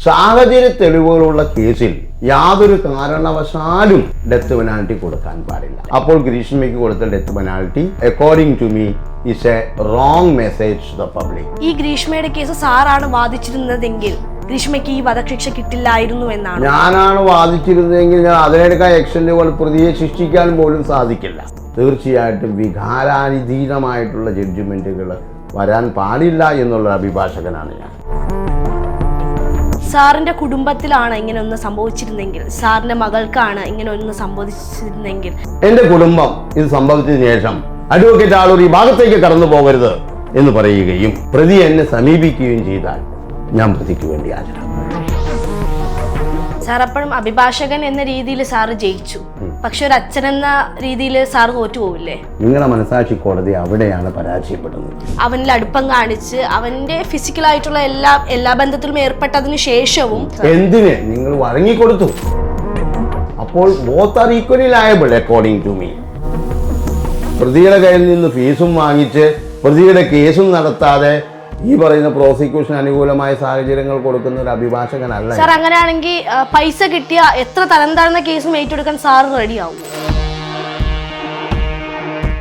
സാഹചര്യ തെളിവുകളുള്ള കേസിൽ യാതൊരു കാരണവശാലും ഡെത്ത് പെനാൽറ്റി കൊടുക്കാൻ പാടില്ല. അപ്പോൾ ഗ്രീഷ്മയ്ക്ക് കൊടുത്ത death penalty according to me is a wrong message to the public. ഈ ഗ്രീഷ്മയുടെ കേസ് സാറാണ് വാദിച്ചിരുന്നതെങ്കിൽ ഗ്രീഷ്മയ്ക്ക് ഈ വധശിക്ഷ കിട്ടില്ലായിരുന്നു എന്നാണ്. ഞാനാണ് വാദിച്ചിരുന്നതെങ്കിൽ ഞാൻ അതിനെടുക്കാൻ എക്സ്റ്റൻഡുകൾ പ്രതിയെ ശിക്ഷിക്കാൻ പോലും സാധിക്കില്ല. തീർച്ചയായിട്ടും വികാരാധീനമായിട്ടുള്ള ജഡ്ജ്മെന്റുകൾ വരാൻ പാടില്ല എന്നുള്ള അഭിഭാഷകനാണ് ഞാൻ. സാറിന്റെ കുടുംബത്തിലാണ് ഇങ്ങനെ ഒന്ന് സംഭവിച്ചിരുന്നെങ്കിൽ, സാറിന്റെ മകൾക്കാണ് ഇങ്ങനെ ഒന്ന് സംഭവിച്ചിരുന്നെങ്കിൽ, എന്റെ കുടുംബം ഇത് സംഭവിച്ചതിന് ശേഷം അഡ്വക്കേറ്റ് ആളൂർ ഈ ഭാഗത്തേക്ക് കടന്നു പോകരുത് എന്ന് പറയുകയും പ്രതി എന്നെ സമീപിക്കുകയും ചെയ്താൽ ഞാൻ പ്രതിക്ക് വേണ്ടി ഹാജരാകും. സാർ അപ്പോഴും അഭിഭാഷകൻ എന്ന രീതിയിൽ സാറ് ജയിച്ചു, പക്ഷെ ഒരു അച്ഛൻ എന്ന രീതിയിൽ സാർ തോറ്റുപോവില്ലേ? നിങ്ങളുടെ മനസാക്ഷി കോടതി അവിടെയാണ് പരാജയപ്പെടുന്നത്. അവനിൽ അടുപ്പം കാണിച്ച് അവന്റെ ഫിസിക്കലായിട്ടുള്ള എല്ലാ ബന്ധത്തിലും ഏർപ്പെട്ടതിന് ശേഷവും എന്തിന് നിങ്ങൾ വഴങ്ങിക്കൊടുത്തു? അപ്പോൾ both are equally liable according to me. പ്രതിയുടെ കയ്യിൽ നിന്ന് ഫീസും വാങ്ങിച്ച് പ്രതിയുടെ കേസും നടത്താതെ ഈ പറയുന്ന പ്രോസിക്യൂഷൻ അനുകൂലമായ സാഹചര്യങ്ങൾ കൊടുക്കുന്ന ഒരു അഭിഭാഷകനല്ല. സാർ അങ്ങനെയാണെങ്കിൽ പൈസ കിട്ടിയ എത്ര തരം താഴ്ന്ന കേസും ഏറ്റെടുക്കാൻ സാർ റെഡിയാവും?